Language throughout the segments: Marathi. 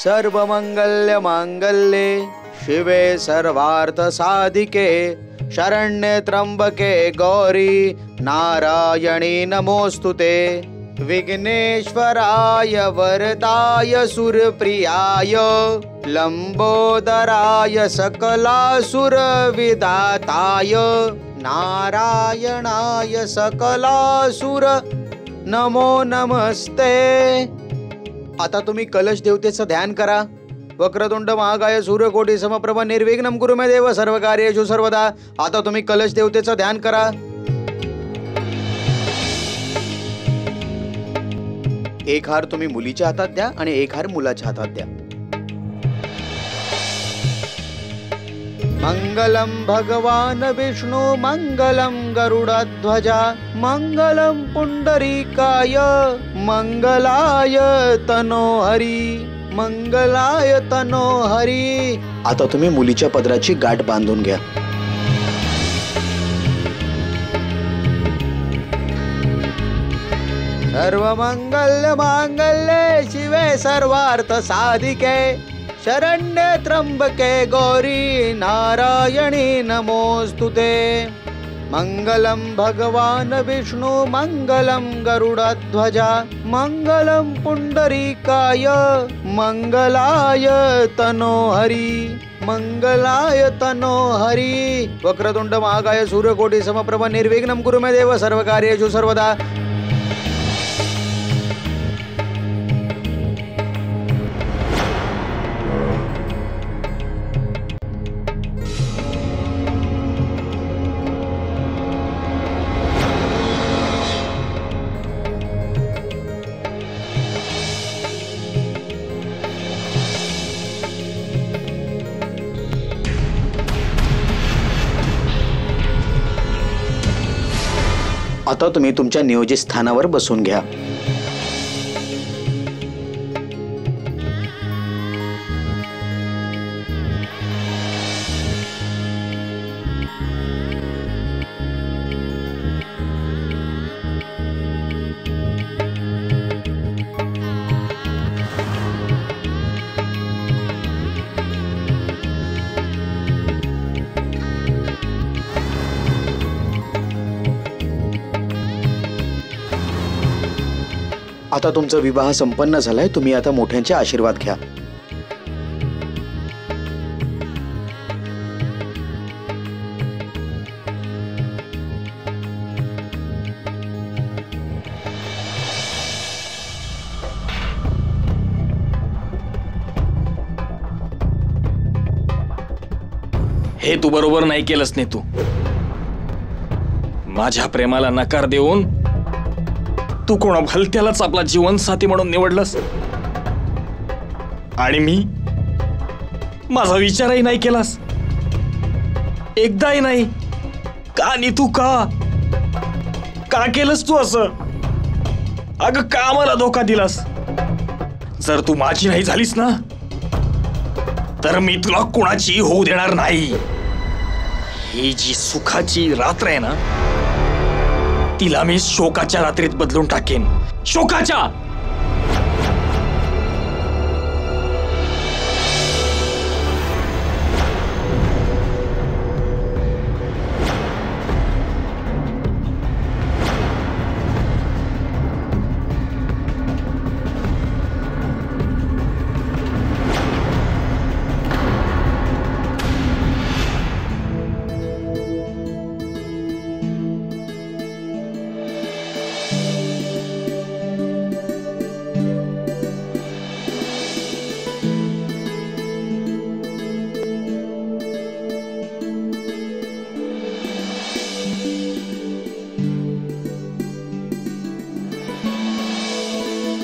सर्वमंगल्य मांगल्ये शिवे सर्वार्थ साधिके शरण्ये त्र्यंबके गौरी नारायणी नमोस्तुते विघ्नेश्वराय वरदाय सुरप्रियाय लंबोदराय सकलासुर विदाताय नारायणाय सकलासुर नमो नमस्ते। आता तुम्ही कलश देवतेचं ध्यान करा। वक्रतुंड महाकाय सूर्यकोटी समप्रभ निर्विघ्नं कुरु मे देव सर्वकार्येषु सर्वदा। आता तुम्ही कलश देवतेचं ध्यान करा। एक हार तुम्ही मुलीच्या हातात द्या आणि एक हार मुलाच्या हातात द्या। मंगलम भगवान विष्णु मंगलम गरुडध्वजा मंगलम पुंडरीकाय मंगलाय तनोहरी मंगलाय तनोहरी। आता तुम्ही मुलीच्या पदराची गाठ बांधून घ्या। सर्वमंगल्य मांगल्ये शिवे सर्वार्थ साधिके शरण्ये त्र्यंबके गौरी नारायणी नमोस्तुते मंगलम भगवान विष्णु मंगलम गरुडध्वजा मंगलम पुंडरीकाय मंगलाय तनोहरी मंगलाय तनोहरी। वक्रतुंड महाकाय सूर्यकोटी समप्रभ निर्विघ्नं कुरु मे देव सर्वकार्येषु सर्वदा। आता तुम्ही तुमच्या नियोजित स्थानावर बसून घ्या। आता तुमचा विवाह संपन्न झालाय। तुम्ही आता मोठ्यांचे आशीर्वाद घ्या। हे तू बरोबर नाही केलंस ने तू। माझ्या प्रेमाला नकार देऊन तू कोणा भलत्यालाच आपला जीवनसाथी म्हणून निवडलंस आणि मी माझा विचारही नाही केलास एकदाही नाही। का नीतू का केलंस तू असं? अगं का मला धोका दिलास? जर तू माझी नाही झालीस ना तर मी तुला कोणाची होऊ देणार नाही। ही जी सुखाची रात्र आहे ना तिला मी शोकाच्या रात्रीत बदलून टाकेन. शोकाच्या.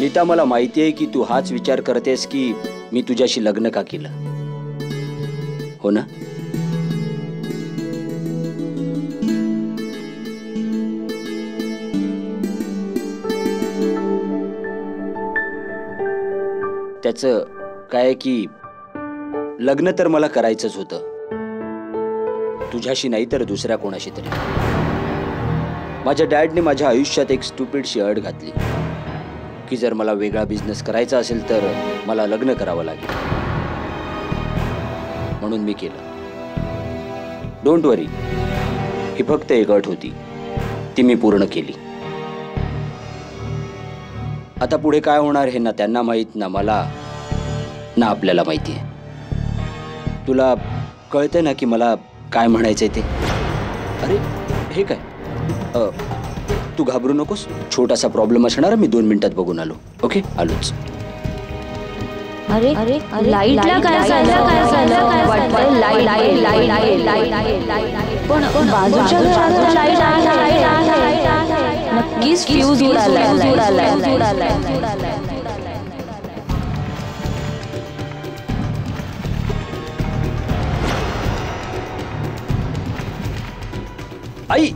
नीता, मला माहिती आहे की तू हाच विचार करतेस की मी तुझ्याशी लग्न का केलं, हो ना? त्याचं काय की लग्न तर मला करायचंच होतं, तुझ्याशी नाही तर दुसऱ्या कोणाशी तरी. माझ्या डॅडने माझ्या आयुष्यात एक स्टुपिडशी अट घातली की जर मला वेगळा बिझनेस करायचा असेल तर मला लग्न करावं लागेल. म्हणून मी केलं. डोंट वरी, ही फक्त एक अट होती, ती मी पूर्ण केली. आता पुढे काय होणार हे ना त्यांना माहित, ना मला, ना आपल्याला माहिती आहे. तुला कळतंय ना की मला काय म्हणायचंय ते? अरे हे काय, तू घाबरू नकोस. छोटासा प्रॉब्लेम असणार, मी 2 मिनिटात बघून आलो. ओके, आलोच. अरे अरे लाईटला काय झालं? पण बाजूच्या घरात लाईट आहे. नक्कीच फ्यूज उडालाय. आई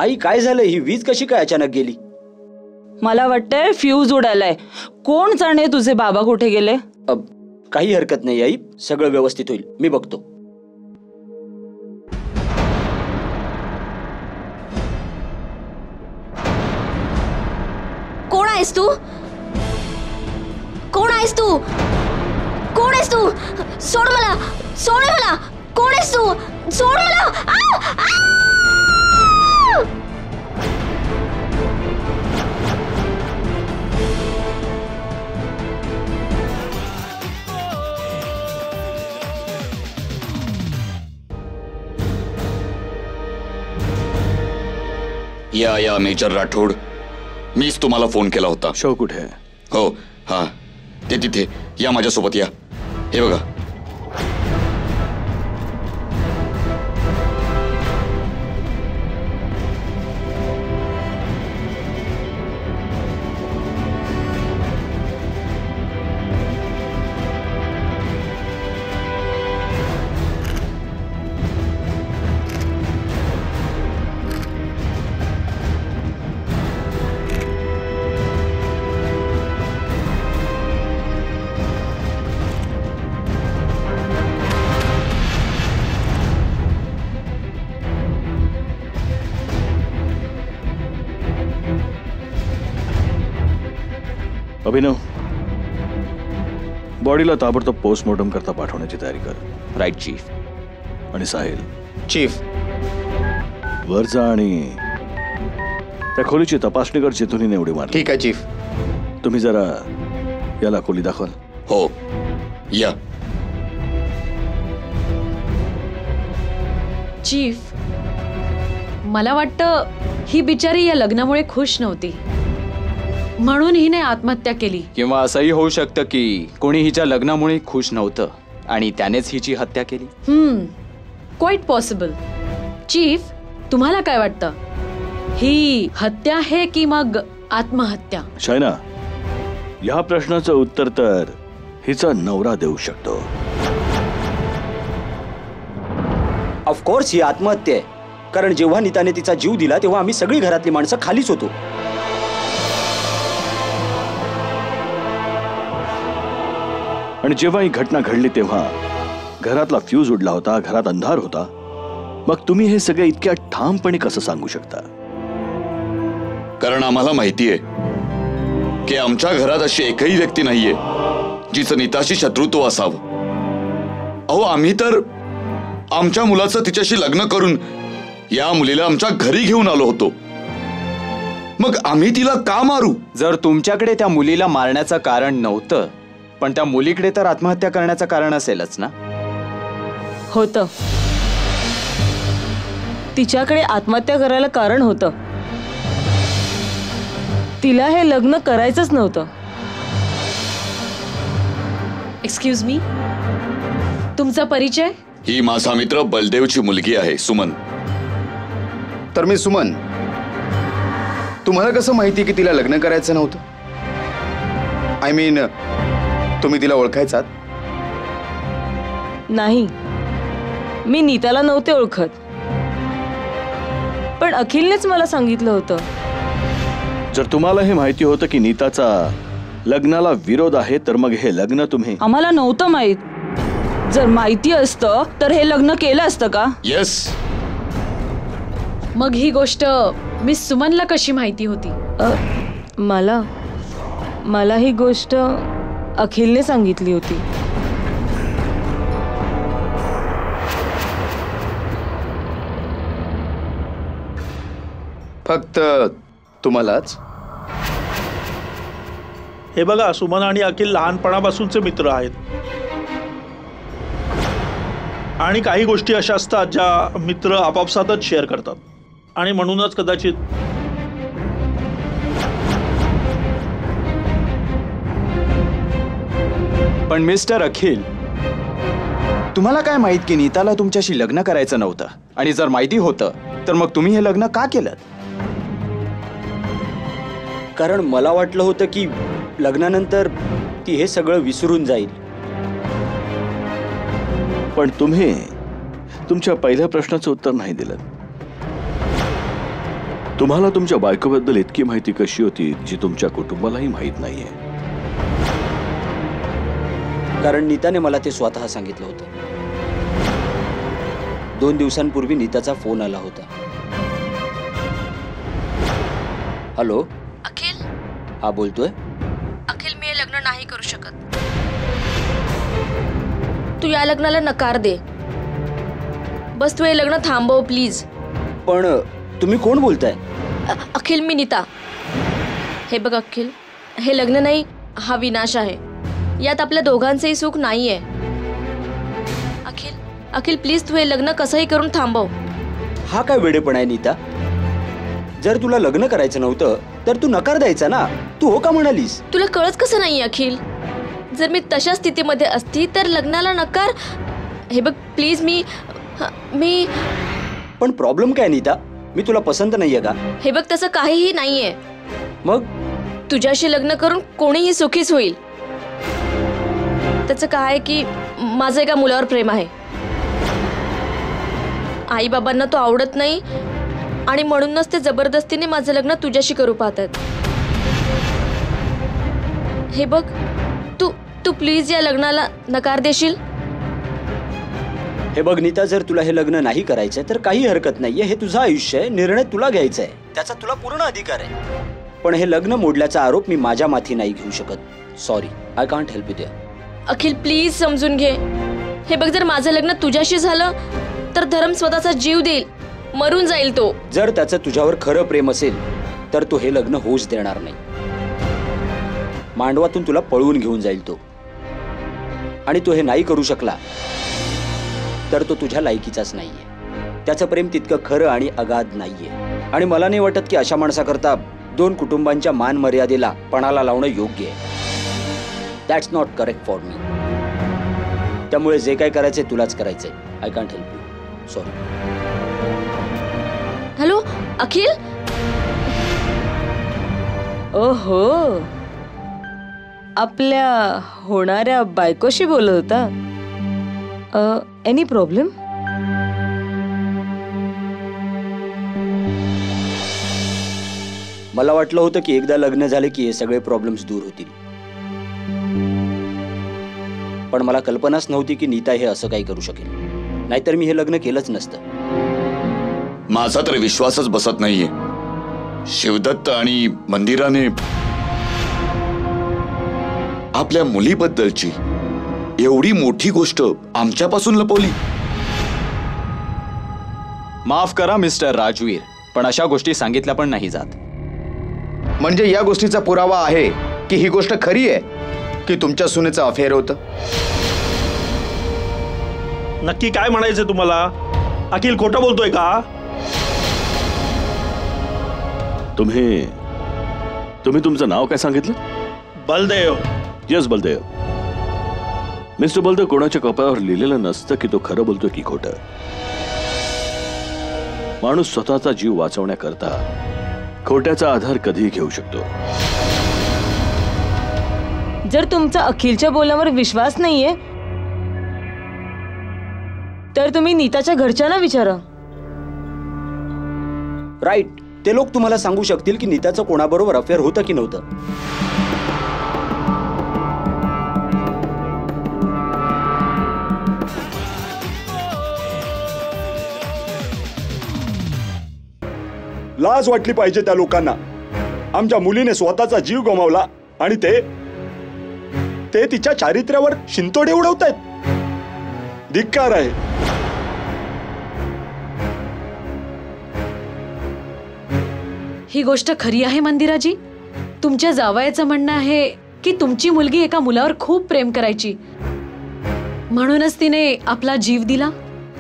आई, काय झालं? ही वीज कशी काय अचानक गेली? मला वाटतंय फ्यूज उडालाय. कोण जाणे तुझे बाबा कुठे गेले? काही हरकत नाही आई, सगळं व्यवस्थित होईल, मी बघतो. कोण आहेस तू? कोण आहेस तू? कोण आहेस तू? सोड मला, सोड मला. कोण आहेस तू? सोड मला. या मेजर राठोड, मीच तुम्हाला फोन केला होता. शो कुठे आहे? हो, हा, ते तिथे या, माझ्यासोबत या. हे बघा. अभिनव, बॉडीला ताबडतोब पोस्टमॉर्टम करता पाठवण्याची तयारी कर. Right chief. आणि साहिल, चीफ. वर जा आणि त्या खोलीची तपासणी कर जिथून एवढी मार. ठीक आहे चीफ. तुम्ही जरा याला खोली दाखवाल? हो, या. चीफ, मला वाटतं ही बिचारी या लग्नामुळे खुश नव्हती, म्हणून हिने आत्महत्या केली. किंवा असंही होऊ शकतं की कोणी हिच्या लग्नामुळे खुश नव्हतं आणि त्यानेच हिची हत्या केली. Quite possible. चीफ, तुम्हाला काय वाटतं, ही हत्या आहे की मग आत्महत्या? शायना, या प्रश्नाचं उत्तर तर हिचा नवरा देऊ शकतो. ऑफकोर्स ही आत्महत्या आहे, कारण जेव्हा नीताने तिचा जीव दिला तेव्हा आम्ही सगळी घरातली माणसं खालीच होतो. आणि जेव्हा ही घटना घडली तेव्हा घरातला फ्यूज उडला होता, घरात अंधार होता. मग तुम्ही हे सगळे इतक्या ठामपणे कसं सांगू शकता? कारण आम्हाला माहितीये की आमच्या घरात अशी एकही व्यक्ती नाहीये जिचं नीताशी शत्रुत्व असावं. अहो, आम्ही तर आमच्या मुलाचं तिच्याशी लग्न करून या मुलीला आमच्या घरी घेऊन आलो होतो. मग आम्ही तिला का मारू? जर तुमच्याकडे त्या मुलीला मारण्याचं कारण नव्हतं, पण त्या मुलीकडे तर आत्महत्या करण्याचं कारण असेलच ना? होतं. तिच्याकडे आत्महत्या करायला कारण होतं. तिला हे लग्न करायचंच नव्हतं. एक्सक्यूज मी, तुमचा परिचय? ही माझा मित्र बलदेवची मुलगी आहे, सुमन. तर मी सुमन. तुम्हाला कसं माहिती की तिला लग्न करायचं नव्हतं? आय मीन, तुम्ही तिला ओळखायचात? नाही, मी नीताला नव्हते ओळखत, पण अखिलनेच मला सांगितलं होतं. जर तुम्हाला हे माहिती होतं की नीताचा लग्नाला विरोध आहे, तर मग हे लग्न तुम्ही... आम्हाला नव्हतं माहित. जर माहिती असतं तर हे लग्न केलं असतं का? येस. मग ही गोष्ट मिस सुमनला कशी माहिती होती? मला ही गोष्ट अखिलने सांगितली होती. फक्त तुम्हालाच? हे बघा, सुमन आणि अखिल लहानपणापासूनचे मित्र आहेत आणि काही गोष्टी अशा असतात ज्या मित्र आपापसातच शेअर करतात आणि म्हणूनच कदाचित पण मिस्टर अखिल, तुम्हाला काय माहित की नीताला तुमच्याशी लग्न करायचं नव्हतं? आणि जर माहिती होतं तर मग तुम्ही हे लग्न का केलं? कारण मला वाटलं होतं की लग्नानंतर ती हे सगळं विसरून जाईल. पण तुम्ही तुमच्या पहिल्या प्रश्नाचं उत्तर नाही दिलं. तुम्हाला तुमच्या बायकोबद्दल इतकी माहिती कशी होती जी तुमच्या कुटुंबालाही माहित नाहीये? कारण नीताने मला ते स्वतः सांगितलं होतं. 2 दिवसांपूर्वी नीताचा फोन आला होता. हॅलो अखिल? हा, बोलतोय. अखिल, मी हे लग्न नाही करू शकत. तू या लग्नाला नकार दे. बस तू हे लग्न थांबव प्लीज. पण तुम्ही कोण बोलताय? अखिल, मी नीता. हे बघ अखिल, हे लग्न नाही, हा विनाश आहे. यात आपल्या दोघांचेही सुख नाहीये. अखिल, अखिल प्लीज तू हे लग्न कसंही करून थांबव. हा काय वेडेपणा आहे नीता? जर तुला लग्न करायचं नव्हतं तर तू नकार द्यायचा ना. तू हो का म्हणालीस? तुला कळत कसं नाही अखिल? जर मी तशा स्थितीमध्ये असती तर लग्नाला नकार. हे बघ प्लीज, मी पण प्रॉब्लेम काय नीता? मी तुला पसंत नाहीये का? हे बघ तसं काहीही नाहीये. मग तुझ्याशी लग्न करून कोणीही सुखीच होईल. त्याचं काय की माझं एका मुलावर प्रेम आहे. आई बाबांना तो आवडत नाही आणि म्हणूनच ते जबरदस्तीने माझं लग्न तुझ्याशी करू पाहतात. हे बघ, तू प्लीज या लग्नाला नकार देशील? हे बघ नीता, जर तुला हे लग्न नाही करायचंय तर काही हरकत नाहीये. हे तुझं आयुष्य आहे, निर्णय तुला घ्यायचा आहे, त्याचा तुला पूर्ण अधिकार आहे. पण हे लग्न मोडल्याचा आरोप मी माझ्या माथी नाही घेऊ शकत. Sorry, I can't help you there. Akhil please समजून घे. हे बघ, जर माझं लग्न तुझ्याशी झालं तर धर्म स्वतःचा जीव देईल, मरून जाईल तो. जर त्याचं तुझ्यावर खरं प्रेम असेल तर तो हे लग्न होऊच देणार नाही. मांडवातून तुला पळवून घेऊन जाईल तो. आणि तो हे नाही करू शकला तर तो तुझ्या लायकीचाच नाहीये. त्याचं प्रेम तितकं खरं आणि अगाध नाहीये. आणि मला नाही वाटत की अशा माणसाकरता 2 कुटुंबांच्या मान मर्यादेला पणाला लावणं योग्य आहे. That's not correct for me. त्यामुळे जे काय करायचंय तुलाच करायचंय. I can't help you. Sorry. Hello अखिल. ओहो, आपल्या होणाऱ्या बायकोशी बोलत होता? Any problem? मला वाटलं होतं की एकदा लग्न झाले की हे सगळे प्रॉब्लेम्स दूर होतील. पण मला कल्पनाच नव्हती की नीता हे असं काही करू शकेल. नाहीतर मी हे लग्न केलंच नसतं. माझा तर विश्वासच बसत नाहीये शिवदत्त आणि मंदिराने आपल्या मुलीबद्दलची एवढी मोठी गोष्ट आमच्यापासून लपवली. माफ करा मिस्टर राजवीर, पण अशा गोष्टी सांगितल्या पण नाही जात. म्हणजे या गोष्टीचा पुरावा आहे की ही गोष्ट खरी आहे की तुमच्या सुनेचं अफेअर होतं? नक्की काय म्हणायचंय तुम्हाला? अखिल खोटं बोलतोय का? तुम्ही तुमचं नाव काय सांगितलं? बलदेव. यस बलदेव. मिस्टर बलदेव, कोणाच्या कपाळावर लिहिलेलं नसतं की तो खरं बोलतोय की खोटं. माणूस स्वतःचा जीव वाचवण्याकरता खोट्याचा आधार कधीही घेऊ शकतो. जर तुमचा अखिलच्या बोलण्यावर विश्वास नाहीये तर तुम्ही नीताच्या घरच्यांना विचारा. राईट, ते लोक तुम्हाला सांगू शकतील की नीताचं कोणाबरोबर अफेअर होतं की नव्हतं. लाज वाटली पाहिजे त्या लोकांना. आमच्या मुलीने स्वतःचा जीव गमावला आणि ते तिच्या चारित्र्यावर शिंतोडे उडवतायत. धिक्कार आहे. ही गोष्ट खरी आहे मंदिराजी. तुमच्या जावयाचं म्हणणं आहे की तुमची मुलगी एका मुलावर खूप प्रेम करायची, म्हणूनच तिने आपला जीव दिला.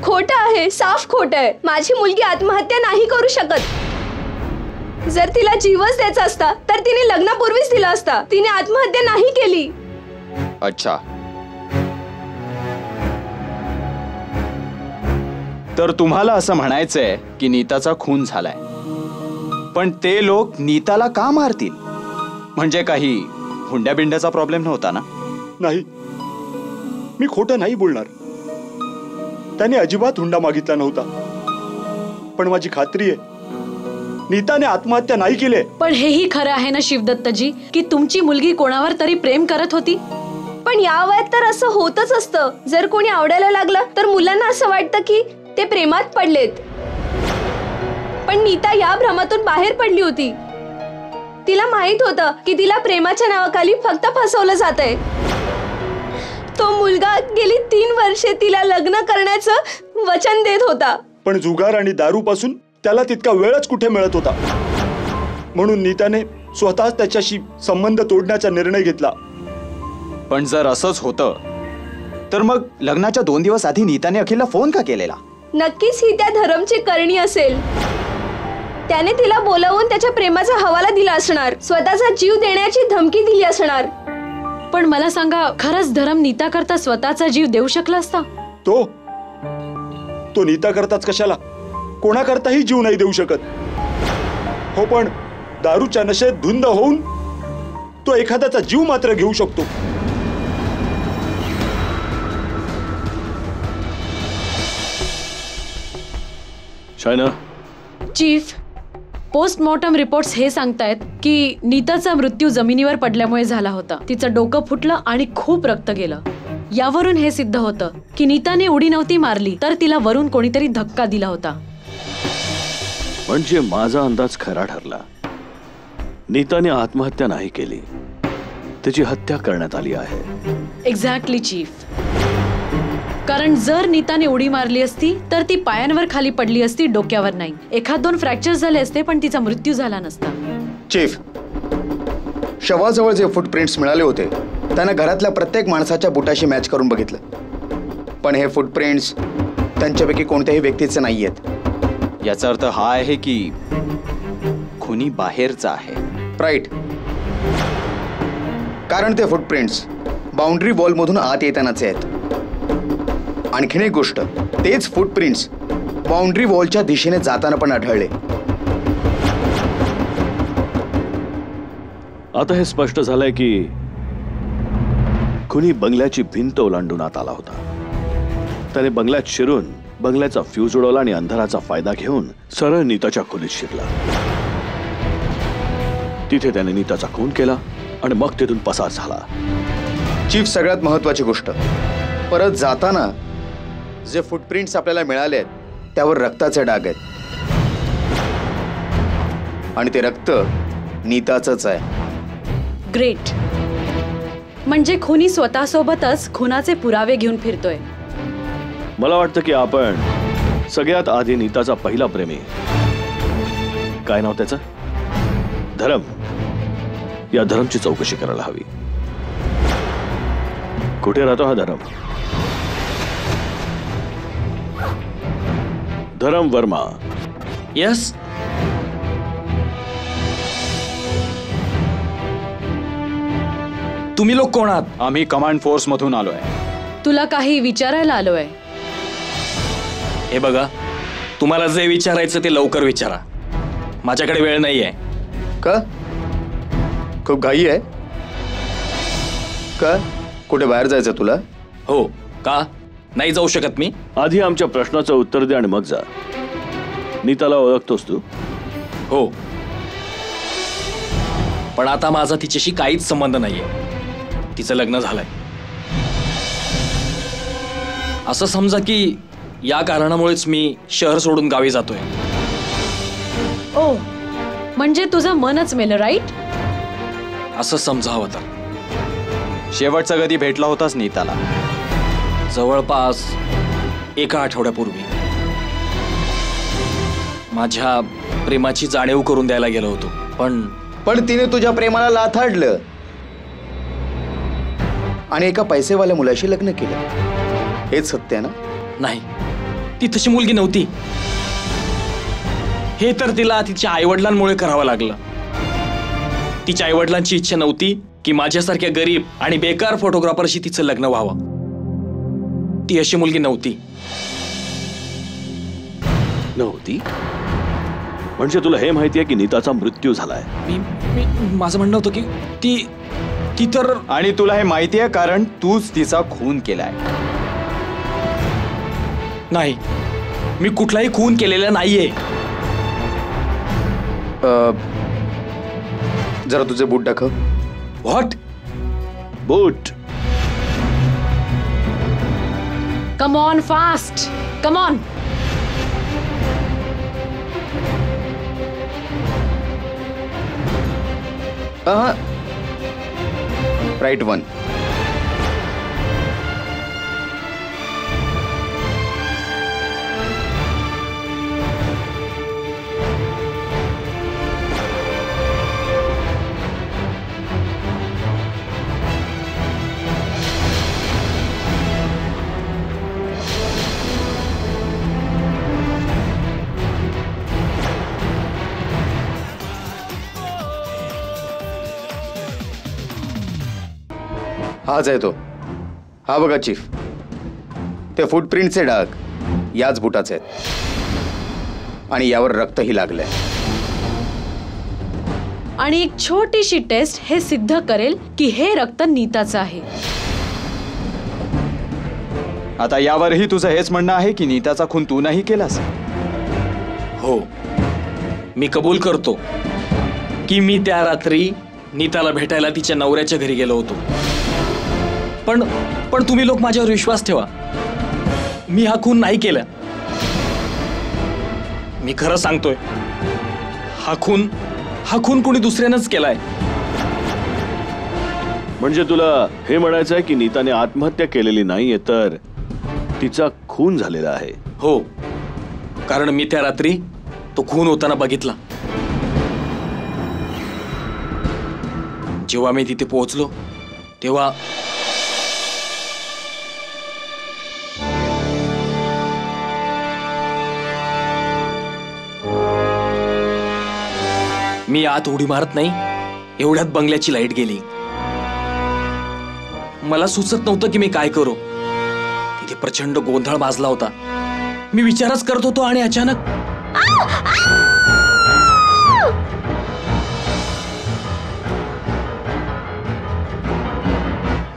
खोटं आहे, साफ खोटं आहे. माझी मुलगी आत्महत्या नाही करू शकत. जर तिला जीवच द्यायचा असता तर तिने लग्नापूर्वीच दिला असता. तिने आत्महत्या नाही केली. अच्छा, तर तुम्हाला असं म्हणायचंय की नीताचा खून झालाय, पण ते लोक नीताला का मारतील? म्हणजे काही हुंड्याबिंड्याचा प्रॉब्लेम नव्हता ना? नाही, मी खोटं नाही बोलणार. त्याने अजिबात हुंडा मागितला नव्हता. पण माझी खात्री आहे नीताने आत्महत्या नाही केली. पण हेही खरं आहे ना शिवदत्तजी की तुमची मुलगी कोणावर तरी प्रेम करत होती. पण या वयात तर असं होतच असतं. जर कोणी आवडायला लागलं तर मुलांना असं वाटतं की ते प्रेमात पडलेत. पण नीता या भ्रमातून बाहेर पडली होती. तिला माहित होतं की तिला प्रेमाच्या नावाखाली फक्त फसवलं जातंय. तो मुलगा गेली 3 वर्षे तिला लग्न करण्याचं वचन देत होता. पण जुगार आणि दारू पासून त्याला तितका वेळच कुठे मिळत होता. म्हणून नीताने स्वतःच त्याच्याशी संबंध तोडण्याचा निर्णय घेतला. पण जर असंच होतं तर मग लग्नाच्या 2 दिवस आधी नीताने अखिलला फोन का केलेला? नक्कीच ही त्या धरमची करणी असेल. त्याने तिला बोलावून त्याच्या प्रेमाचा हवाला दिला असणार. स्वतःचा जीव देण्याची धमकी दिली असणार. पण मला सांगा, खरंच धरम नीता करता स्वतःचा जीव देऊ शकला असता? तो नीता करताच कशाला, कोणाकरताही जीव नाही देऊ शकत. हो, पण दारूच्या नशेत धुंद होऊन तो एखाद्याचा जीव मात्र घेऊ शकतो. शायना, चीफ, पोस्टमॉर्टम रिपोर्ट्स हे सांगतायत की नीताचा मृत्यू जमिनीवर पडल्यामुळे झाला होता. तिचं डोकं फुटलं आणि खूप रक्त गेलं. यावरून हे सिद्ध होतं की नीताने उडी नव्हती मारली, तर तिला वरून कोणीतरी धक्का दिला होता. म्हणजे माझा अंदाज खरा ठरला. नीताने आत्महत्या नाही केली, तिची हत्या करण्यात आली आहे. Exactly chief. कारण जर नीताने उडी मारली असती तर ती पायांवर खाली पडली असती, डोक्यावर नाही. 1-2 फ्रॅक्चर झाले असते पण तिचा मृत्यू झाला नसता. चीफ, शवाजवळ जे फुटप्रिंट्स मिळाले होते त्यांना घरातल्या प्रत्येक माणसाच्या बुटाशी मॅच करून बघितलं, पण हे फुटप्रिंट्स त्यांच्यापैकी कोणत्याही व्यक्तीचे नाही आहेत. याचा अर्थ हा आहे की खुनी बाहेरचा आहे. राईट, कारण ते फुटप्रिंट्स बाउंड्री वॉलमधून आत येतानाचे आहेत. आणखीन एक गोष्ट, तेच फुटप्रिंट्स बाउंड्री वॉलच्या दिशेने जाताना पण आढळले. आता हे स्पष्ट झालंय की कुणी बंगल्याची भिंत ओलांडून आत आला होता. त्याने बंगल्यात शिरून बंगल्याचा फ्यूज उडवला आणि अंधाराचा फायदा घेऊन सरळ नीताच्या खोलीत शिरला. तिथे त्याने नीताचा खून केला आणि मग तिथून पसार झाला. चीफ, सगळ्यात महत्वाची गोष्ट, परत जाताना जे फुटप्रिंट्स आपल्याला मिळाले आहेत त्यावर रक्ताचे डाग आहेत. आणि ते रक्त नीताचंच आहे. ग्रेट. म्हणजे खुनी स्वतःसोबतच खुनाचे पुरावे घेऊन फिरतोय. मला वाटतं की आपण सगळ्यात आधी नीताचा पहिला प्रेमी, काय नाव त्याचं, धरम, या धरमची चौकशी करायला हवी. कुठे राहतो हा धरम? धरम वर्मा. यस. तुम्ही लोक कोण आहात? आम्ही कमांड फोर्स मधून आलोय. तुला काही विचारायला आलोय. हे बघा, तुम्हाला जे विचारायचं ते लवकर विचारा. माझ्याकडे वेळ नाहीये. का? खूप घाई आहे का? कुठे बाहेर जायचं तुला? हो का? नाही जाऊ शकत मी? आधी आमच्या प्रश्नाचं उत्तर दे आणि मग जा. नीताला ओळखतोस तू? हो, पण आता माझा तिच्याशी काहीच संबंध नाहीये. तिचं लग्न झालंय. असं समजा की या कारणामुळेच मी शहर सोडून गावी जातोय. ओ, म्हणजे तुझं मनच मेलं, राईट? असं समजावं तर. शेवटचा कधी भेटला होतास नीताला? जवळपास एका आठवड्यापूर्वी. माझ्या प्रेमाची जाणीव करून द्यायला गेलो होतो, पण तिने तुझ्या प्रेमाला लाथाडलं आणि एका पैसेवाल्या मुलाशी लग्न केलं. हेच सत्य ना? नाही, ती तशी मुलगी नव्हती. हे तर तिला तिच्या आईवडिलांमुळे करावं लागलं. तिच्या आईवडिलांची इच्छा नव्हती की माझ्यासारख्या गरीब आणि बेकार फोटोग्राफरशी तिचं लग्न व्हावं. ती अशी मुलगी नव्हती. म्हणजे तुला हे माहिती आहे की नीताचा मृत्यू झालाय? माझं म्हणणं होतं की ती तर. आणि तुला हे माहिती आहे कारण तूच तिचा खून केलाय. नाही, मी कुठलाही खून केलेला नाहीये. जरा तुझे बूट दाखव. What? Boot? Come on, fast, come on. Right one. हाच आहे तो. हा बघा चीफ, ते फुटप्रिंटचे डाग याच बुटाचे आहेत आणि यावर रक्तही लागलंय. आणि एक छोटीशी टेस्ट हे सिद्ध करेल की हे रक्त नीताचं आहे. आता यावरही तुझं हेच म्हणणं आहे की नीताचा खून तू नाही केलास? हो, मी कबूल करतो की मी त्या रात्री नीताला भेटायला तिच्या नवऱ्याच्या घरी गेलो होतो. पण तुम्ही लोक माझ्यावर विश्वास ठेवा. मी हा खून नाही केला. मी खरं सांगतोय, हा खून कोणी दुसऱ्यानंच केलाय. म्हणजे तुला हे म्हणायचं आहे की नीताने आत्महत्या केलेली नाहीये तर तिचा खून झालेला आहे? हो, कारण मी त्या रात्री तो खून होताना बघितला. जेव्हा मी तिथे पोहोचलो तेव्हा मी आत उडी मारत नाही एवढ्यात बंगल्याची लाईट गेली. मला सुचत नव्हतं की मी काय करू. तिथे प्रचंड गोंधळ माजला होता. मी विचारच करत होतो आणि अचानक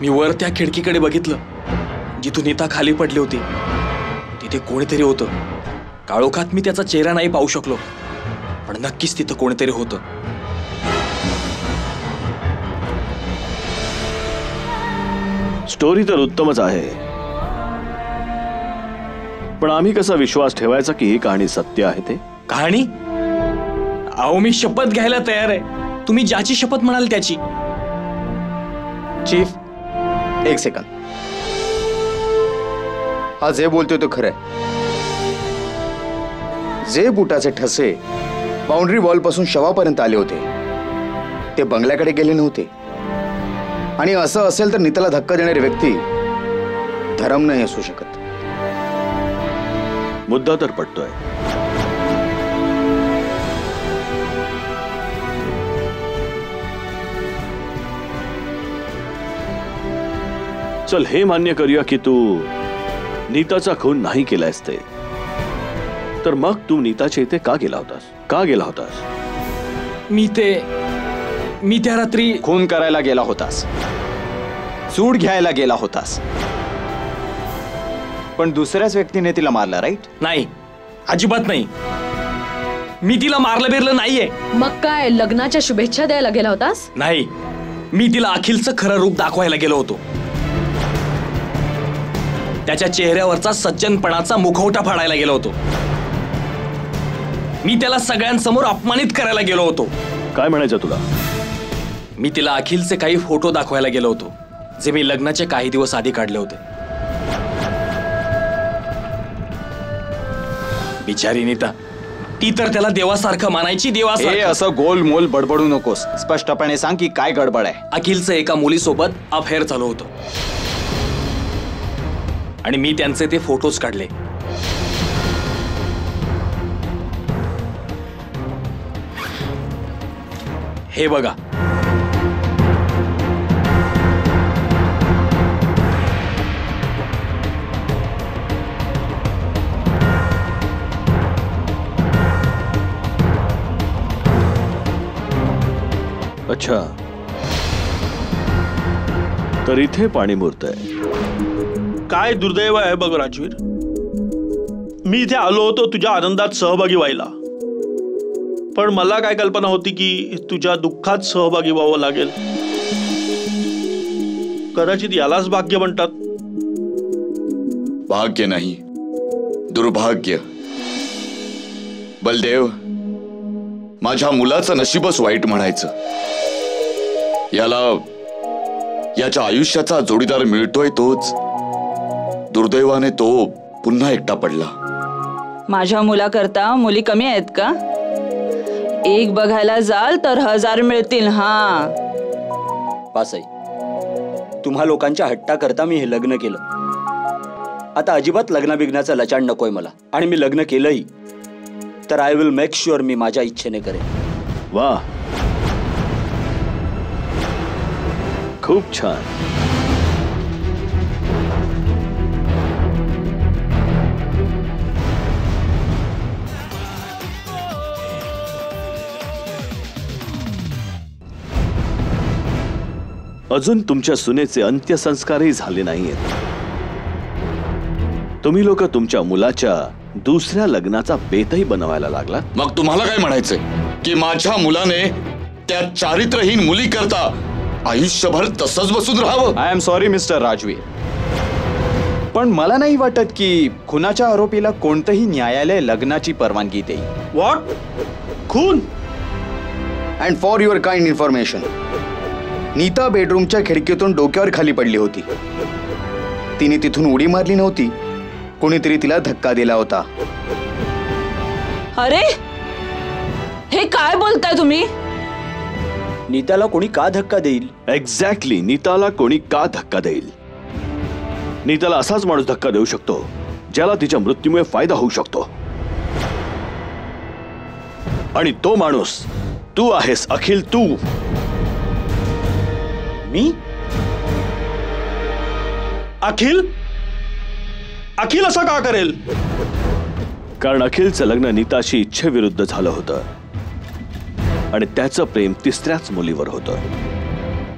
मी वर त्या खिडकीकडे बघितलं जिथून नीता खाली पडली होती. तिथे कोणीतरी होतं. काळोखात मी त्याचा चेहरा नाही पाहू शकलो, पण नक्कीच तिथं कोणीतरी होतं. स्टोरी तर उत्तमच आहे, पण आम्ही कसा विश्वास ठेवायचा की ही कहाणी सत्य आहे? ते कहाणी? अहो मी शपथ घ्यायला तयार आहे. तुम्ही ज्याची शपथ म्हणाल त्याची. चीफ, एक सेकंद. हा जे बोलतोय तो खरं आहे. जे बुटाचे ठसे बाउंड्री वॉल पासून शवापर्यंत आले होते ते बंगल्याकडे गेले नव्हते. आणि असं असेल तर नीताला धक्का देणारी व्यक्ती धरम नाही असू शकत. मुद्दा तर पटतोय. चल हे मान्य करूया की तू नीताचा खून नाही केलायस ते. तर मग तू नीताच्या इथे का गेला होतास? मी त्या रात्री खून करायला गेला होतास, सूड घ्यायला गेला होतास, पण दुसऱ्याच व्यक्तीने तिला मारला, राईट? नाही, अजिबात नाही. मी तिला मारलं बिरलं नाहीये. मग काय लग्नाच्या शुभेच्छा द्यायला गेला होतास? नाही, मी तिला अखिलचं खरं रूप दाखवायला गेलो होतो. त्याच्या चेहऱ्यावरचा सज्जनपणाचा मुखवटा फाडायला गेलो होतो. मी त्याला सगळ्यांसमोर अपमानित करायला गेलो होतो. काय म्हणायचं तुला? मी तिला अखिलचे काही फोटो दाखवायला गेलो होतो जे मी लग्नाचे काही दिवस आधी काढले होते. बिचारी नीता, ती तर त्याला देवासारखं मानायची. हे असं गोलमोल बडबडू नकोस. स्पष्टपणे सांग की काय गडबड आहे. अखिलचं एका मुलीसोबत अफेअर चालू होतं आणि मी त्यांचे ते फोटोज काढले. हे बघा. अच्छा, तर इथे पाणी मुरतंय. काय दुर्दैव आहे बघ राजवीर. मी इथे आलो होतो तुझ्या आनंदात सहभागी व्हायला, पण मला काय कल्पना होती की तुझ्या दुःखात सहभागी व्हावं लागेल. कदाचित यालाच भाग्य म्हणतात. भाग्य नाही, दुर्भाग्य. बलदेव, माझ्या मुलाचं नशीबच वाईट म्हणायचं. याच्या आयुष्याचा जोडीदार मिळतोय तोच दुर्दैवाने तो पुन्हा एकटा पडला. माझ्या मुलाकरता मुली कमी आहेत का? एक बघायला जाल तर 1000 मिळतील. हा पासाई, तुम्हा लोकांच्या हट्टाकरता मी हे लग्न केलं. आता अजिबात लग्नाबिग्नाचं लचाण नकोय मला. आणि मी लग्न केलंही तर आय विल मेक शुअर मी माझ्या इच्छेने करेन. वा, खूप छान. अजून तुमच्या सुनेचे अंत्यसंस्कारही झाले नाहीयेत. तुम्ही लोक तुमच्या मुलाच्या दुसऱ्या लग्नाचा बेतही बनवायला लागला. मग तुम्हाला काय म्हणायचंय की माझ्या मुलाने त्या चारित्रहीन मुली करता आयुष्यभर तसंच बसून राहावं? I am sorry mister Rajveer, पण मला नाही वाटत की खुनाच्या आरोपीला कोणतंही न्यायालय लग्नाची परवानगी देईल. व्हॉट? खून? And for your kind information, Neeta बेडरूमच्या खिडकीतून डोक्यावर खाली पडली होती. तिने तिथून उडी मारली नव्हती, कोणीतरी तिला धक्का दिला होता. अरे, हे काय बोलताय तुम्ही? नीताला कोणी का धक्का देईल? एक्झॅक्टली, नीताला कोणी का धक्का देईल? नीताला असाच माणूस धक्का देऊ शकतो ज्याला तिच्या मृत्यूमुळे फायदा होऊ शकतो. आणि तो माणूस तू आहेस अखिल. तू. मी? अखिल? अखिल असं का करेल? कारण अखिलचं लग्न नीताशी इच्छेविरुद्ध झालं होतं आणि त्याचं प्रेम तिसऱ्याच मुलीवर होतं.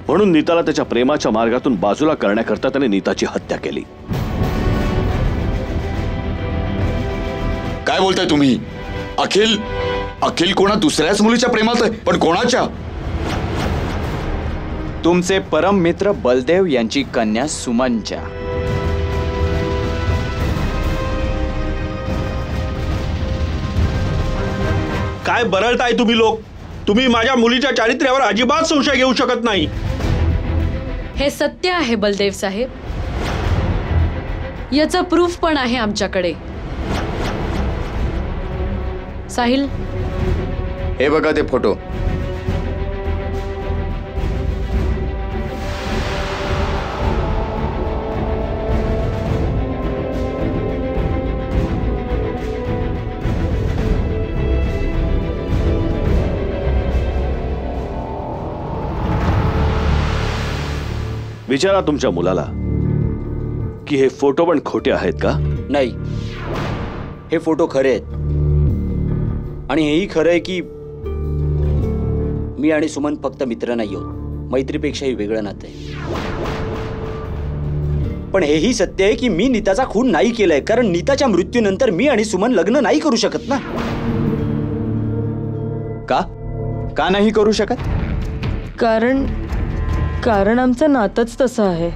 म्हणून नीताला त्याच्या प्रेमाच्या मार्गातून बाजूला करण्याकरता त्याने नीताची हत्या केली. काय बोलताय तुम्ही? अखिल कोणा दुसऱ्याच मुलीच्या प्रेमात आहे? पण कोणाच्या? तुमचे परम मित्र बलदेव यांची कन्या सुमनच्या. काय बरळताय तुम्ही लोक? तुम्ही माझ्या मुलीच्या चारित्र्यावर अजिबात संशय घेऊ शकत नाही. हे सत्य आहे बलदेव साहेब. याचा प्रूफ पण आहे आमच्याकडे. साहिल, हे बघा ते फोटो. विचारा तुमच्या मुलाला की हे फोटो पण खोटे आहेत का? नाही, हे फोटो खरे आहेत. आणि हेही खरं आहे की मी आणि सुमन फक्त मित्र नाही आहोत, मैत्रीपेक्षाही वेगळं नातं आहे. पण हेही सत्य आहे की मी नीताचा खून नाही केलाय, कारण नीताच्या मृत्यूनंतर मी आणि सुमन लग्न नाही करू शकत ना. का नाही करू शकत? कारण आमचं नातंच तसं आहे.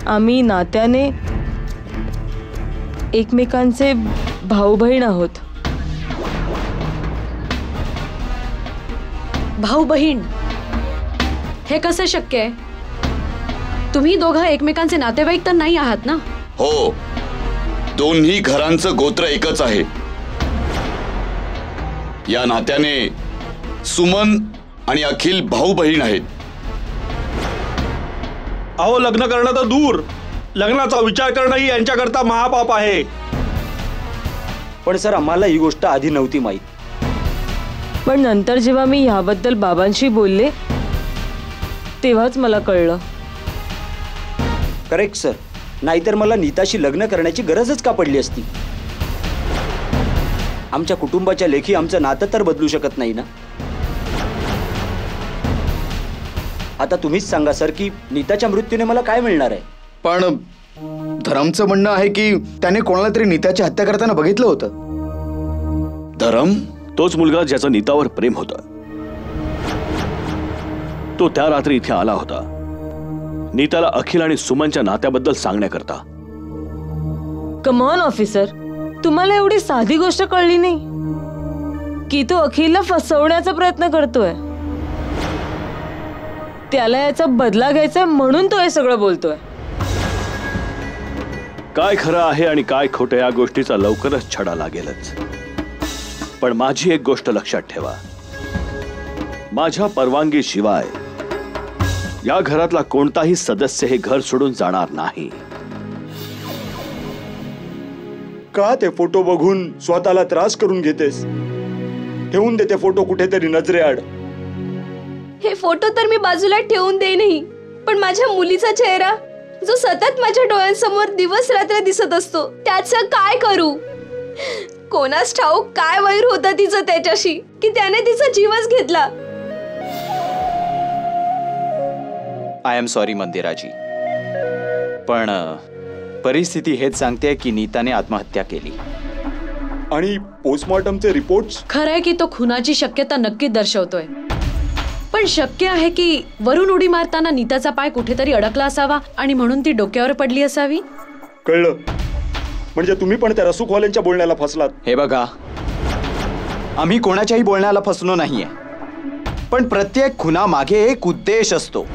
आम्ही नात्याने एकमेकांचे भाऊ बहीण आहोत. भाऊ बहीण हे कसं शक्य आहे? तुम्ही दोघं एकमेकांचे नातेवाईक तर नाही आहात ना? हो, दोन्ही घरांचं गोत्र एकच आहे. या नात्याने सुमन आणि अखिल भाऊ बहीण आहेत. अहो, लग्न करणं तर दूर, लग्नाचा विचार करणंही यांच्याकरता महापाप आहे. पण सर, आम्हाला ही गोष्ट आधी नव्हती माहीत. पण नंतर जेव्हा मी ह्याबद्दल बाबांशी बोलले तेव्हाच मला कळलं. करेक्ट सर, नाहीतर मला नीताशी लग्न करण्याची गरजच का पडली असती? आमच्या कुटुंबाच्या लेखी आमचं नातं तर बदलू शकत नाही ना. आता तुम्हीच सांगा सर की नीताच्या मृत्यूने मला काय मिळणार आहे? पण धरमचं म्हणणं आहे की त्याने कोणाला तरी नीताची हत्या करताना बघितलं होतं. धरम? तोच मुलगा ज्याचं नीतावर प्रेम होतं. तो त्या रात्री इथे आला होता नीताला अखिल आणि सुमनच्या नात्याबद्दल सांगण्याकरता. कम ऑन ऑफिसर, तुम्हाला एवढी साधी गोष्ट कळली नाही की तो अखिलला फसवण्याचा प्रयत्न करतोय. त्याला याचा बदला घ्यायचा म्हणून तो हे सगळं बोलतोय. काय खरं आहे आणि काय खोटं या गोष्टीचा लवकरच छडा लागेलच. पण माझी एक गोष्ट लक्षात ठेवा, माझ्या परवानगी शिवाय या घरातला कोणताही सदस्य हे घर सोडून जाणार नाही. का ते फोटो बघून स्वतःला त्रास करून घेतेस? ठेवून दे ते फोटो कुठेतरी नजरेआड. हे फोटो तर मी बाजूला ठेवून देईनही, पण माझ्या मुलीचा चेहरा जो सतत माझ्या डोळ्यांसमोर दिवस रात्र दिसत असतो, त्याचं काय करू? कोणास ठाऊक काय वैर होता तिचं त्याच्याशी की त्याने तिचा जीवच घेतला. आय एम सॉरी मंदिराजी, पण परिस्थिती हेच सांगते की नीताने आत्महत्या केली. आणि पोस्टमॉर्टमचे रिपोर्ट्स खरंय की तो खुनाची शक्यता नक्की दर्शवतोय. पण शक्य आहे की वरून उडी मारताना नीताचा पाय कुठेतरी अडकला असावा आणि म्हणून ती डोक्यावर पडली असावी. कळलं? म्हणजे तुम्ही पण त्या रसूखवाल्यांच्या बोलण्याला फसलात. हे बघा, आम्ही कोणाच्याही बोलण्याला फसलो नाहीये, पण प्रत्येक खुना मागे एक उद्देश असतो.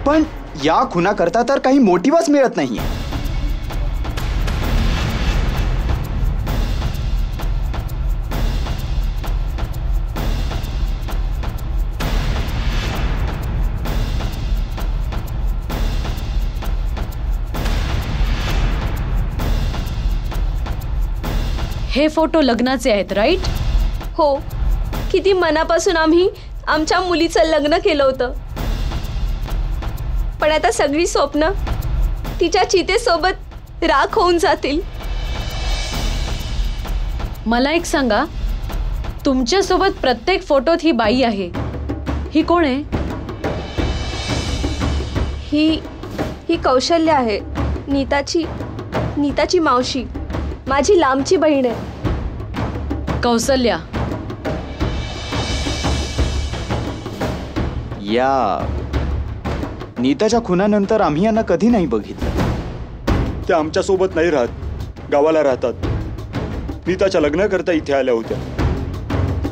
पण या खुना करता तर काही मोटिव्हच मिळत नाहीये. हे फोटो लग्नाचे आहेत, राईट? हो, किती मनापासून आम्ही आमच्या मुलीचं लग्न केलं होतं. पण आता सगळी स्वप्न तिच्या चितेसोबत राख होऊन जातील. मला एक सांगा, तुमच्या सोबत प्रत्येक फोटोत ही बाई आहे, ही कोण आहे? ही कौशल्य आहे, नीताची मावशी, माझी लांबची बहीण आहे. कौसल्या, या नीताच्या खुनानंतर आम्ही यांना कधी नाही बघितलं. ते आमच्या सोबत नाही राहत, गावाला राहतात. नीताच्या लग्नाकरता इथे आल्या होत्या.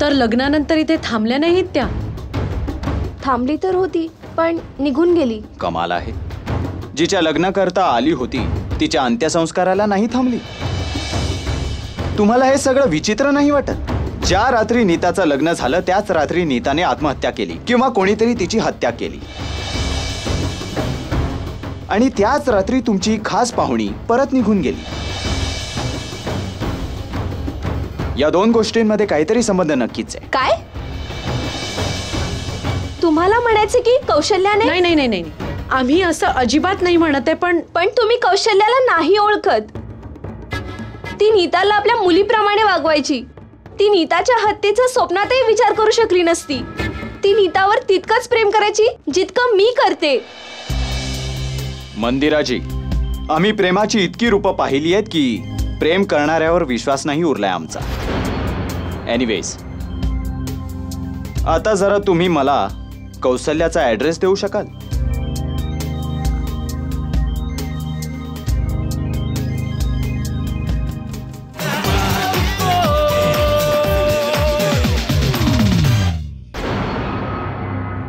तर लग्नानंतर इथे थांबल्या नाहीत त्या? थांबली तर होती पण निघून गेली. कमाल आहे. जिच्या लग्नाकरता आली होती तिच्या अंत्यसंस्काराला नाही थांबली. तुम्हाला हे सगळं विचित्र नाही वाटत? ज्या रात्री नीताचं लग्न झालं त्याच रात्री नीताने आत्महत्या केली किंवा कोणीतरी तिची हत्या केली. आणि त्याच रात्री तुमची खास पाहुणी परत निघून गेली. या दोन गोष्टींमध्ये काहीतरी संबंध नक्कीच आहे. काय तुम्हाला म्हणायचे की कौशल्याने? नाही नाही नाही नाही, आम्ही असं अजिबात नाही म्हणत आहे. पण तुम्ही कौशल्याला नाही ओळखत. ती नीताला आपल्या मुलीप्रमाणे वागवायची. ती नीताच्या हत्येचा स्वप्नातही विचार करू शकली नसती. ती नीतावर तितकंच प्रेम करायची जितकं मी करते. मंदिराजी, आम्ही प्रेमाची इतकी रूपं पाहिली आहेत की प्रेम करणाऱ्यावर विश्वास नाही उरलाय आमचा. एनिवेज, आता जरा तुम्ही मला कौशल्याचा ऍड्रेस देऊ शकाल?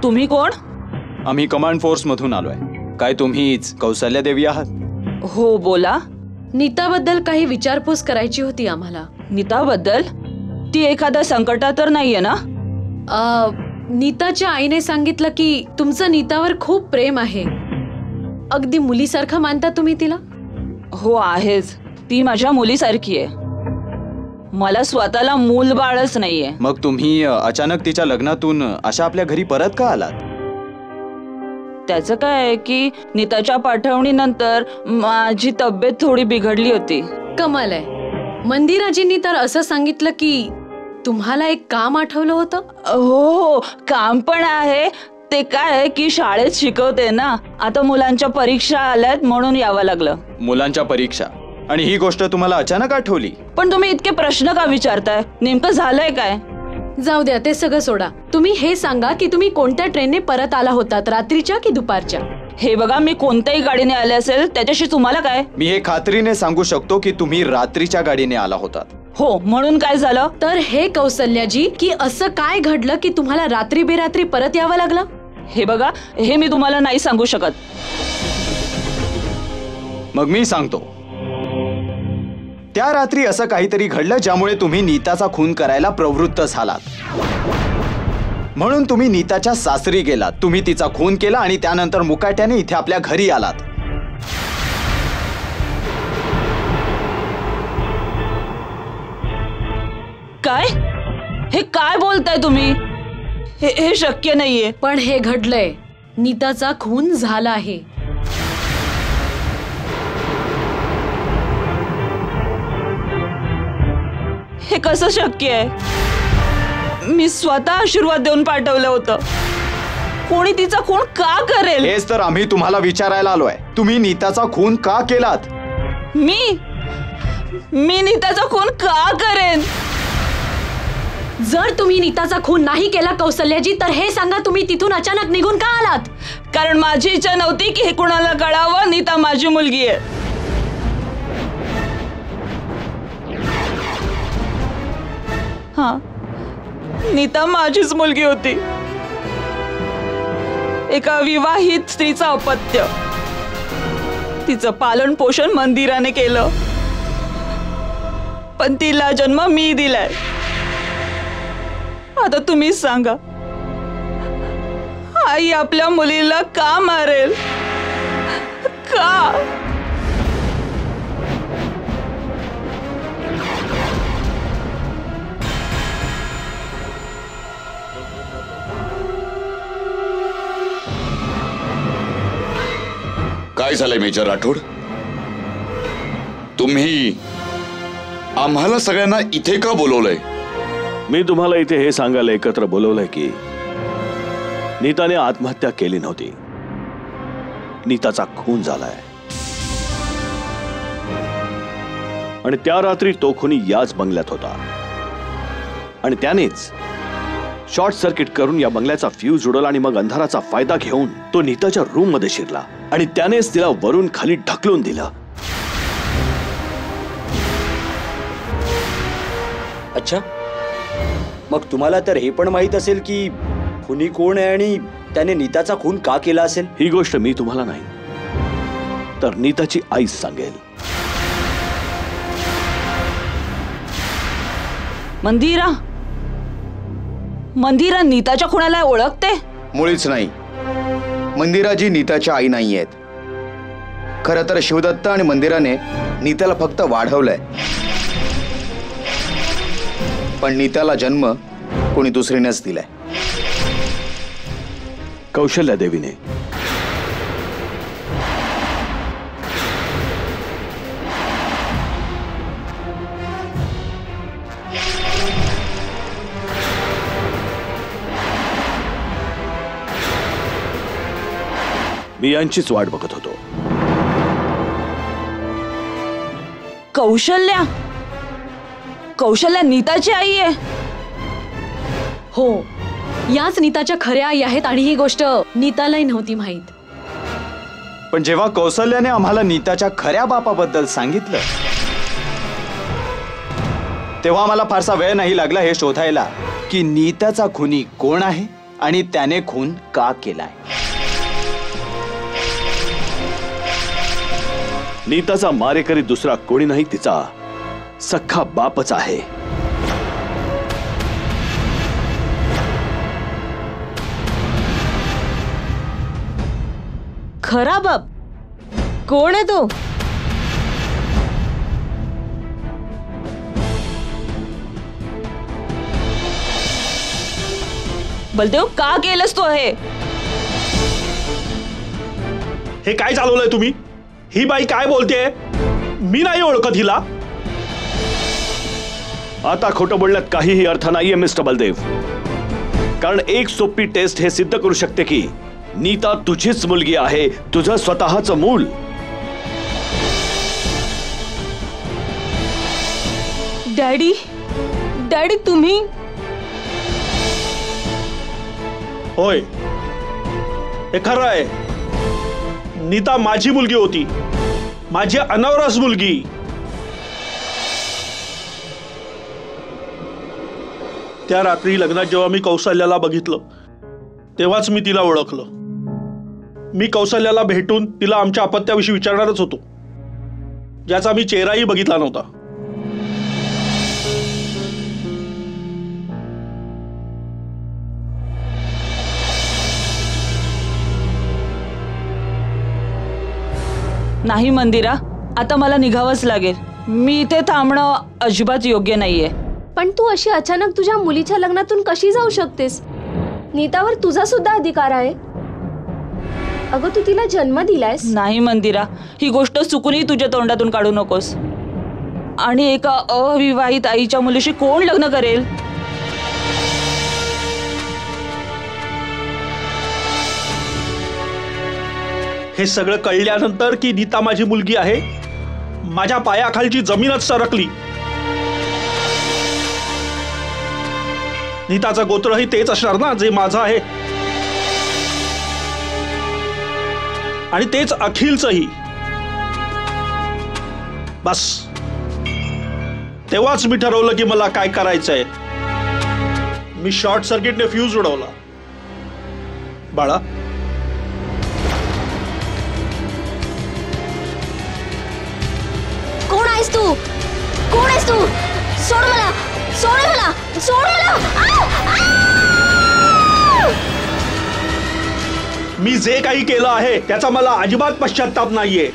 तुम्ही कोण? आम्ही कमांड फोर्स मधून आलोय. काय तुम्हीच कौशल्या देवी आहात? हो, बोला. नीताबद्दल काही विचारपूस करायची होती आम्हाला. नीताबद्दल? ती एखाद्या संकटात तर नाहीये ना? नीताच्या आईने सांगितलं की तुमचं नीतावर खूप प्रेम आहे. अगदी मुलीसारखं मानता तुम्ही तिला? हो आहेच. ती माझ्या मुलीसारखी आहे. मला स्वतःला मूल बाळच नाहीये. मग तुम्ही अचानक तिच्या लग्नातून अशा आपल्या घरी परत का आलात? त्याचं काय आहे की नीताच्या पाठवणीनंतर माझी तब्येत थोडी बिघडली होती. कमाल आहे. मंदिराजींनी तर असं सांगितलं की तुम्हाला एक काम आठवलं होतं. हो, काम पण आहे. ते काय आहे की शाळेत शिकवते ना, आता मुलांच्या परीक्षा आल्यात म्हणून यावं लागलं. मुलांच्या परीक्षा? आणि ही गोष्ट तुम्हाला अचानक आठवली? पण तुम्ही इतके प्रश्न का विचारताय? नेमकं झालंय काय? जाऊ द्या, ते सगळं सोडा. तुम्ही हे सांगा की तुम्ही कोणत्या ट्रेनने परत आला होतात, रात्रीच्या की दुपारच्या? हे बघा, मी कोणत्याही गाडीने आले असेल त्याच्याशी तुम्हाला काय? मी हे खात्रीने सांगू शकतो की तुम्ही रात्रीच्या गाडीने आला होतात. हो, म्हणून काय झालं? तर हे कौशल्याजी की असं काय घडलं की तुम्हाला रात्री बेरात्री परत यावं लागलं? हे बघा, हे मी तुम्हाला नाही सांगू शकत. मग मी सांगतो. त्या रात्री असं काहीतरी घडलं ज्यामुळे तुम्ही नीताचा खून करायला प्रवृत्त झालात. म्हणून तुम्ही नीताच्या सासरी गेलात. तुम्ही तिचा खून केला आणि त्यानंतर मुकाट्याने इथे आपल्या घरी आलात. काय? हे काय बोलताय तुम्ही? हे शक्य नाहीये. पण हे घडलंय. नीताचा खून झाला आहे. हे कसं शक्य आहे? मी स्वतः आशीर्वाद देऊन पाठवलं होतं. कोणी तिचा खून का करेल? हेच तर आम्ही तुम्हाला विचारायला आलोय. तुम्ही नीताचा खून का केलात? मी नीताचा खून का करेन? जर तुम्ही नीताचा खून नाही केला कौशल्याजी, तर हे सांगा तुम्ही तिथून अचानक निघून का आलात? कारण माझी इच्छा नव्हती की हे कुणाला कळावं. नीता माझी मुलगी आहे. हा, नीता माझीच मुलगी होती. एका विवाहित स्त्रीचं अपत्य. तिचं पालन पोषण मंदिराने केलं, पण तिला जन्म मी दिलाय. आता तुम्हीच सांगा, आई आपल्या मुलीला का मारेल? का? काय झालंय मेजर राठोड? तुम्ही आम्हाला सगळ्यांना इथे का बोलवलंय? मी तुम्हाला इथे हे सांगायला एकत्र बोलवलंय की नीताने आत्महत्या केली नव्हती. नीताचा खून झालाय आणि त्या रात्री तो खुनी याच बंगल्यात होता आणि त्यानेच शॉर्ट सर्किट करून या बंगल्याचा फ्यूज उडवला आणि मग अंधाराचा फायदा घेऊन तो नीताच्या रूम मध्ये शिरला आणि त्यानेच तिला वरून खाली ढकलून दिलं. अच्छा, मग तुम्हाला तर हे पण माहित असेल की खुनी कोण आहे आणि त्याने नीताचा खून का केला असेल? ही गोष्ट मी तुम्हाला नाही तर नीताची आईच सांगेल. मंदिरा मंदिरा नीताच्या खुणाला ओळखते? मुळीच नाही. मंदिराजी नीताच्या आई नाही आहेत. खरं तर शिवदत्त आणि मंदिराने नीताला फक्त वाढवलंय, पण नीताला जन्म कोणी दुसरीनेच दिलाय. कौशल्या देवीने. मी यांचीच वाट बघत होतो. कौशल्या कौशल्या नीताची आई आहे? हो, याच नीताच्या खऱ्या आई आहेत आणि ही गोष्ट नीतालाही नव्हती माहीत. पण जेव्हा कौशल्याने आम्हाला नीताच्या खऱ्या बापाबद्दल सांगितलं तेव्हा आम्हाला फारसा वेळ नाही लागला हे शोधायला की नीताचा खुनी कोण आहे आणि त्याने खून का केलाय. नीताचा मारेकरी दुसरा कोणी नाही, तिचा सख्खा बापच आहे. खरा बाप कोण आहे तो? बलदेव, का केलंस तू हे काय चालवलंय तुम्ही? ही बाई काय बोलतेय? मी नाही ओळखत हिला. आता खोटं बोलण्यात काहीही अर्थ नाहीये मिस्टर बलदेव, कारण एक सोपी टेस्ट हे सिद्ध करू शकते की नीता तुझीच मुलगी आहे, तुझं स्वतःचं मूल. डॅडी डॅडी तुम्ही? होय, हे खरं आहे. नीता माझी मुलगी होती, माझी अनवरस मुलगी. त्या रात्री लग्नात जेव्हा मी कौशल्याला बघितलं तेव्हाच मी तिला ओळखलं. मी कौशल्याला भेटून तिला आमच्या अपत्याविषयी विचारणारच होतो, ज्याचा मी चेहराही बघितला नव्हता. नाही मंदिरा, आता मला निघावंच लागेल. मी इथे थांबणं अजिबात योग्य नाहीये. पण तू अशी अचानक तुझ्या मुलीच्या लग्नातून कशी जाऊ शकतेस? नीतावर तुझा सुद्धा अधिकार आहे. अगं, तू तिला जन्म दिलायस. नाही मंदिरा, ही गोष्ट चुकूनही तुझ्या तोंडातून काढू नकोस. आणि एका अविवाहित आईच्या मुलीशी कोण लग्न करेल? हे सगळं कळल्यानंतर की नीता माझी मुलगी आहे, माझ्या पायाखालची जमीनच सरकली. नीताचं गोत्रही तेच असणार ना जे माझं आहे, आणि तेच अखिलचंही. बस तेव्हाच मी ठरवलं की मला काय करायचंय. मी शॉर्ट सर्किटने फ्यूज उडवला. बाळा, कोण आहेस तू? कोण आहेस तू? सोड मला, सोड मला, सोड मला. मी जे काही केलं आहे त्याचा मला अजिबात पश्चाताप नाहीये.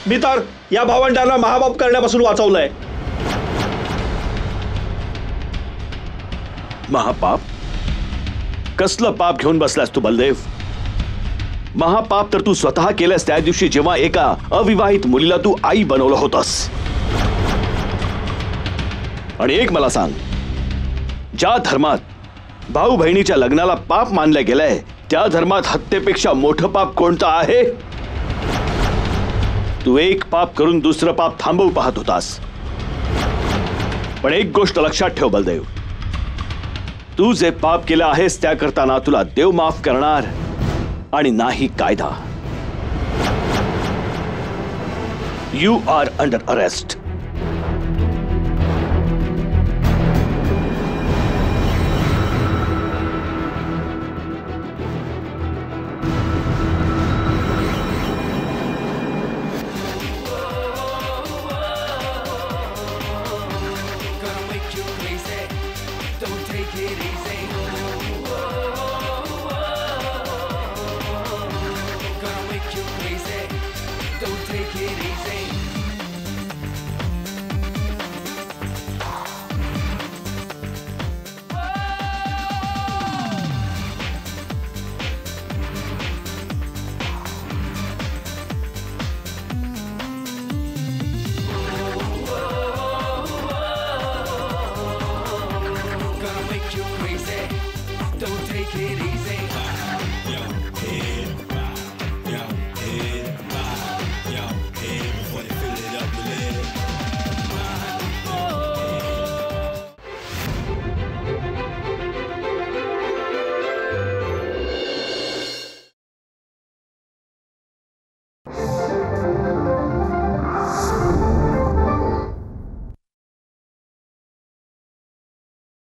मी तर या भावंडांना महापाप करण्यापासून वाचवलंय. महापाप? कसलं पाप घेऊन बसलास तू बलदेव? महापाप तर तू स्वतः केलंस त्या दिवशी जेव्हा एका अविवाहित मुलीला तू आई बनवलं होतंस. आणि एक मला सांग, ज्या धर्मात भाऊ बहिणीच्या लग्नाला पाप मानलं गेलंय त्या धर्मात हत्येपेक्षा मोठं पाप कोणतं आहे? तू एक पाप करून दुसरं पाप थांबवू पाहत होतास. पण एक गोष्ट लक्षात ठेव बलदेव, तू जे पाप केलं आहेस त्याकरता ना तुला देव माफ करणार आणि नाही कायदा. You are under arrest.